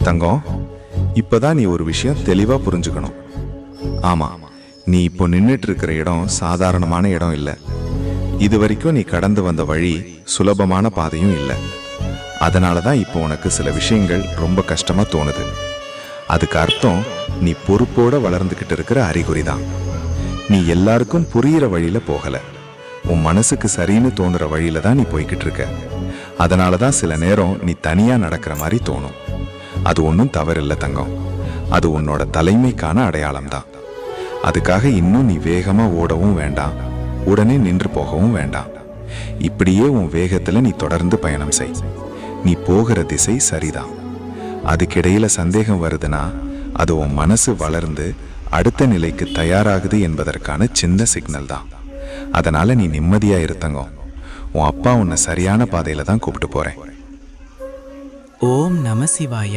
தங்கம், இப்பதான் நீ ஒரு விஷயம் தெளிவா புரிஞ்சுக்கணும். ஆமா, நீ இப்போ நின்றுட்டு இருக்கிற இடம் சாதாரணமான இடம் இல்லை. இது வரைக்கும் நீ கடந்து வந்த வழி சுலபமான பாதையும் இல்லை. அதனால தான் இப்போ உனக்கு சில விஷயங்கள் ரொம்ப கஷ்டமா தோணுது. அதுக்கு அர்த்தம் நீ பொறுப்போட வளர்ந்துகிட்டு இருக்கிற அறிகுறி தான். நீ எல்லாருக்கும் புரியிற வழியில போகல, உன் மனசுக்கு சரின்னு தோணுற வழியில தான் நீ போய்கிட்டு இருக்க. அதனால தான் சில நேரம் நீ தனியா நடக்கிற மாதிரி தோணும். அது ஒன்றும் தவறில்லை தங்கம், அது உன்னோட தலைமைக்கான அடையாளம் தான். அதுக்காக இன்னும் நீ வேகமா ஓடவும் வேண்டாம், உடனே நின்று போகவும் வேண்டாம். இப்படியே உன் வேகத்துல நீ தொடர்ந்து பயணம் செய். நீ போகிற திசை சரிதான். அதுக்கிடையில சந்தேகம் வருதுன்னா அது உன் மனசு வளர்ந்து அடுத்த நிலைக்கு தயாராகுது என்பதற்கான சின்ன சிக்னல் தான். அதனால நீ நிம்மதியா இருத்தங்கம். உன் அப்பா உன்னை சரியான பாதையில தான் கூப்பிட்டு போறேன். ஓம் நம சிவாய.